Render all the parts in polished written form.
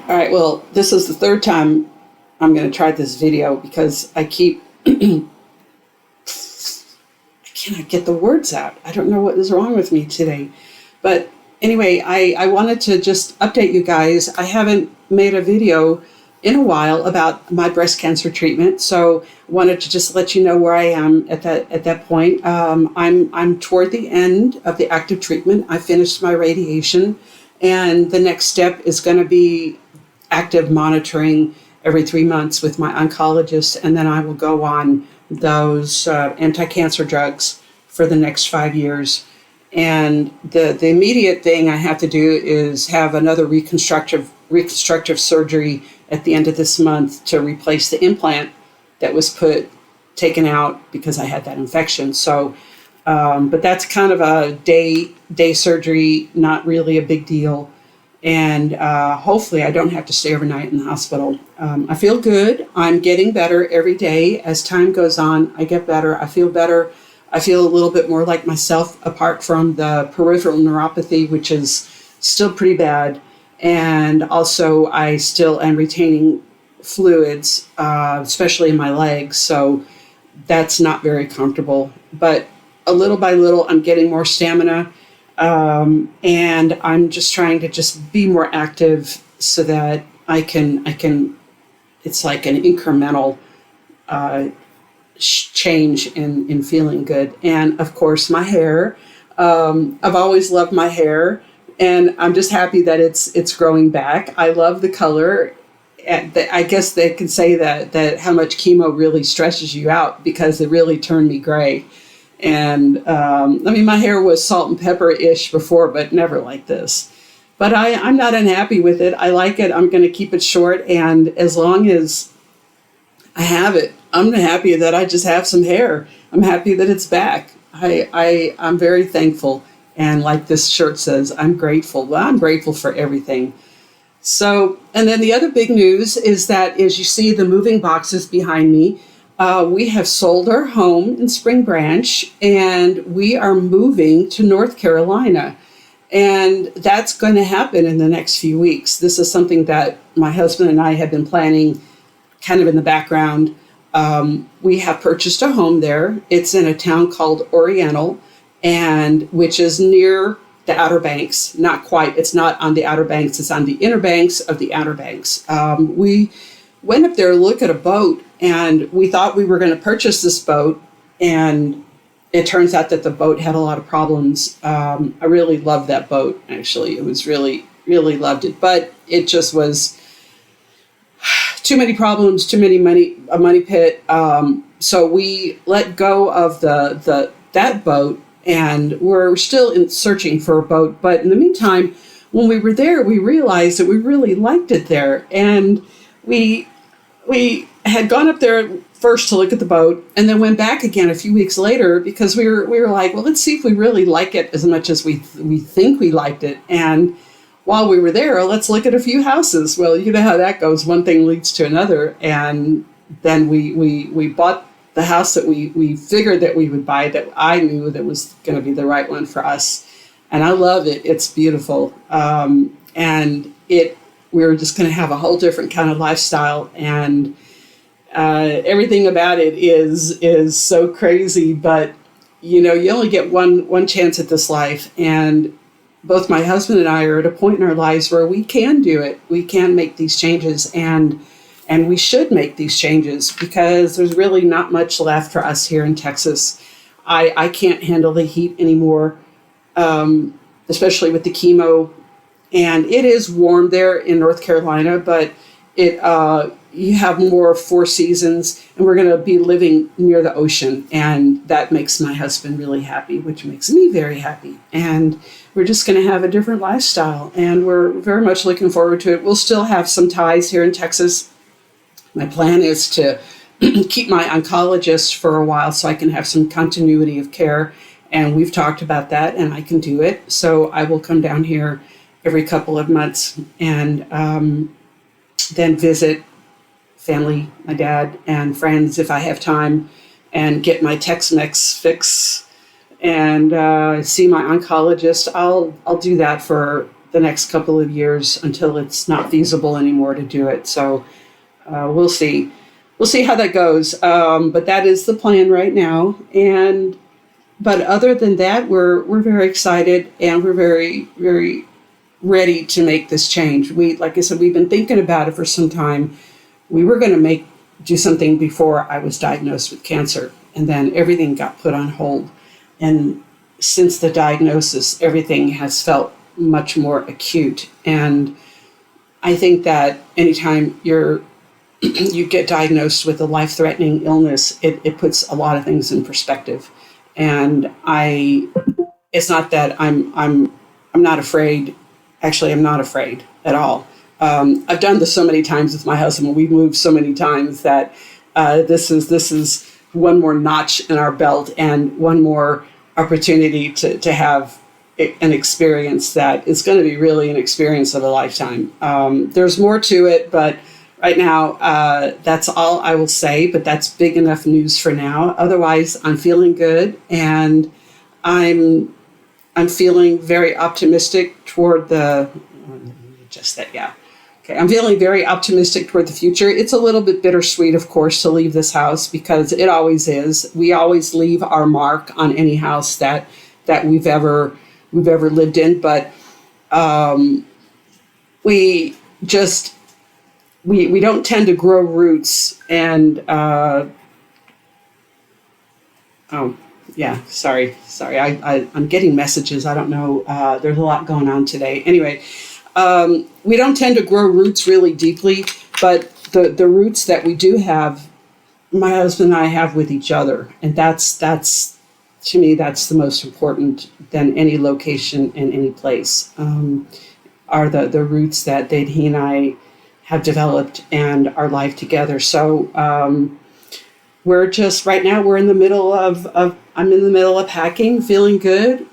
All right, well, this is the third time I'm going to try this video because I cannot get the words out. I don't know what is wrong with me today. But anyway, I wanted to just update you guys. I haven't made a video in a while about my breast cancer treatment, so wanted to just let you know where I am at that point. I'm toward the end of the active treatment. I finished my radiation, and the next step is going to be active monitoring every 3 months with my oncologist, and then I will go on those anti-cancer drugs for the next 5 years. And the immediate thing I have to do is have another reconstructive surgery at the end of this month to replace the implant that was taken out because I had that infection. So, but that's kind of a day surgery, not really a big deal. And hopefully I don't have to stay overnight in the hospital. I feel good. I'm getting better every day. As time goes on, I get better. I feel better. I feel a little bit more like myself, apart from the peripheral neuropathy, which is still pretty bad. And also I still am retaining fluids, especially in my legs. So that's not very comfortable. But a little by little, I'm getting more stamina. And I'm just trying to just be more active so that I can, it's like an incremental change in feeling good. And of course, my hair, I've always loved my hair, and I'm just happy that it's growing back. I love the color. I guess they can say that how much chemo really stresses you out, because it really turned me gray. And my hair was salt and pepper-ish before, but never like this. But I'm not unhappy with it. I like it. I'm going to keep it short. And as long as I have it, I'm happy that I just have some hair. I'm happy that it's back. I'm very thankful. And like this shirt says, I'm grateful. Well, I'm grateful for everything. So, and then the other big news is that, as you see the moving boxes behind me, we have sold our home in Spring Branch, and we are moving to North Carolina. And that's going to happen in the next few weeks. This is something that my husband and I have been planning kind of in the background. We have purchased a home there. It's in a town called Oriental, and which is near the Outer Banks. Not quite. It's not on the Outer Banks. It's on the inner banks of the Outer Banks. We went up there to look at a boat, and we thought we were going to purchase this boat, and it turns out that the boat had a lot of problems. I really loved that boat, actually. It was really, really loved it, but it just was too many problems, too many money, a money pit. So we let go of that boat, and we're still searching for a boat. But in the meantime, when we were there, we realized that we really liked it there, and we had gone up there first to look at the boat, and then went back again a few weeks later, because we were like, well, let's see if we really like it as much as we think we liked it. And while we were there, let's look at a few houses. Well, you know how that goes. One thing leads to another, and then we bought the house that we figured that we would buy, that I knew that was going to be the right one for us. And I love it. It's beautiful. And we were just going to have a whole different kind of lifestyle, and everything about it is so crazy. But you only get one chance at this life, and both my husband and I are at a point in our lives where we can do it. We can make these changes, and we should make these changes, because there's really not much left for us here in Texas. I can't handle the heat anymore, especially with the chemo. And it is warm there in North Carolina, but you have more 4 seasons, and we're going to be living near the ocean, and that makes my husband really happy, which makes me very happy. And we're just going to have a different lifestyle, and we're very much looking forward to it. We'll still have some ties here in Texas. My plan is to keep my oncologist for a while so I can have some continuity of care, and we've talked about that, and I can do it. So I will come down here every couple of months, and then visit family, my dad, and friends if I have time, and get my Tex-Mex fix, and see my oncologist. I'll do that for the next couple of years until it's not feasible anymore to do it. So we'll see. We'll see how that goes. But that is the plan right now. But other than that, we're very excited, and we're very, very ready to make this change. Like I said, we've been thinking about it for some time. We were going to do something before I was diagnosed with cancer, and then everything got put on hold. And since the diagnosis, everything has felt much more acute. And I think that anytime you get diagnosed with a life-threatening illness, it puts a lot of things in perspective. And it's not that I'm not afraid. Actually, I'm not afraid at all. I've done this so many times with my husband. We've moved so many times that this is one more notch in our belt and one more opportunity to have an experience that is going to be really an experience of a lifetime. There's more to it, but right now, that's all I will say, but that's big enough news for now. Otherwise, I'm feeling good, and I'm feeling very optimistic toward I'm feeling very optimistic toward the future. It's a little bit bittersweet, of course, to leave this house, because it always is. We always leave our mark on any house that we've ever lived in, but we don't tend to grow roots. And sorry, I'm getting messages. I don't know. There's a lot going on today. Anyway, we don't tend to grow roots really deeply, but the roots that we do have, my husband and I have with each other, and that's to me, that's the most important than any location in any place. Are the roots that he and I have developed and our life together. So we're just, right now, we're in the middle I'm in the middle of packing, feeling good.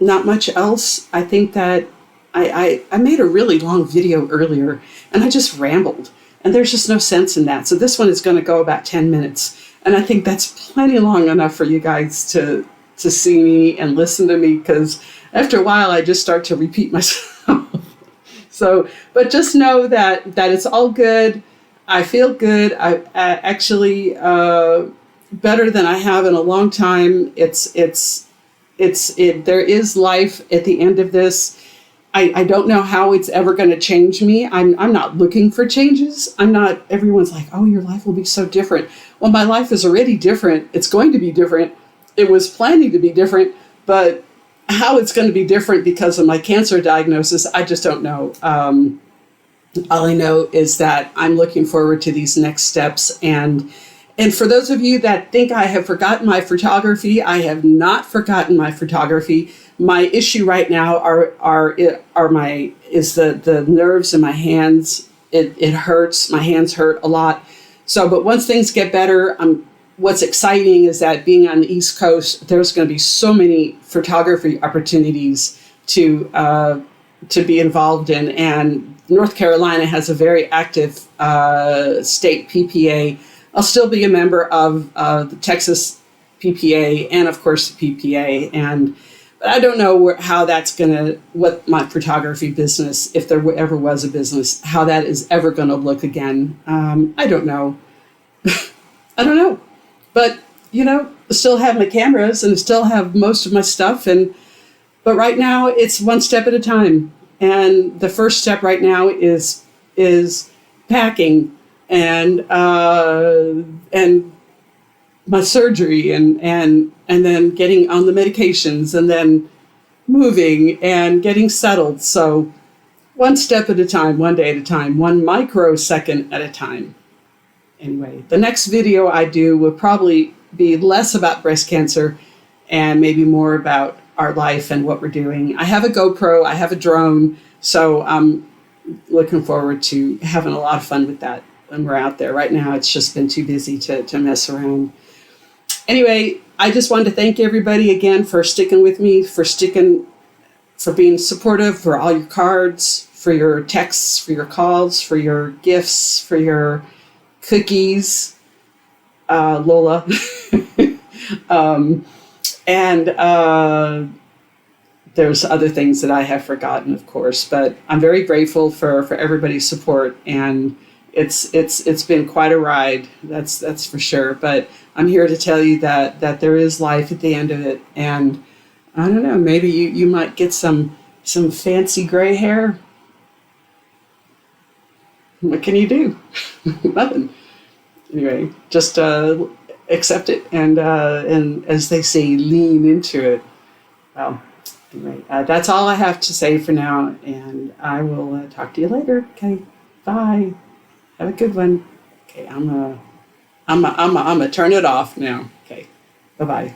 Not much else. I think that I made a really long video earlier, and I just rambled, and there's just no sense in that. So this one is going to go about 10 minutes, and I think that's plenty long enough for you guys to see me and listen to me, because after a while I just start to repeat myself. So, but just know that it's all good. I feel good. I actually better than I have in a long time. There is life at the end of this. I don't know how it's ever going to change me. I'm not looking for changes. Everyone's like, oh, your life will be so different. Well, my life is already different. It's going to be different. It was planning to be different, but how it's going to be different because of my cancer diagnosis, I just don't know. All I know is that I'm looking forward to these next steps. And for those of you that think I have forgotten my photography, I have not forgotten my photography. My issue right now is the nerves in my hands. It hurts. My hands hurt a lot. So, but once things get better, what's exciting is that being on the East Coast, there's going to be so many photography opportunities to be involved in. And North Carolina has a very active state PPA. I'll still be a member of the Texas PPA and, of course, the PPA. But I don't know how that's what my photography business, if there ever was a business, how that is ever going to look again. I don't know. I don't know. But, I still have my cameras and I still have most of my stuff. But right now, it's one step at a time. And the first step right now is packing and my surgery and then getting on the medications and then moving and getting settled. So one step at a time, one day at a time, 1 microsecond at a time. Anyway, the next video I do will probably be less about breast cancer and maybe more about our life and what we're doing. I have a GoPro, I have a drone, so I'm looking forward to having a lot of fun with that when we're out there. Right now, it's just been too busy to mess around. Anyway, I just wanted to thank everybody again for sticking with me, for being supportive, for all your cards, for your texts, for your calls, for your gifts, for your cookies, Lola. there's other things that I have forgotten, of course, but I'm very grateful for everybody's support, and it's been quite a ride. That's for sure. But I'm here to tell you that there is life at the end of it, and I don't know, maybe you might get some fancy gray hair. What can you do? Nothing. Anyway, just accept it, and as they say, lean into it. Well, anyway, that's all I have to say for now, and I will talk to you later. Okay, bye. Have a good one. Okay, I'm gonna turn it off now. Okay, bye bye.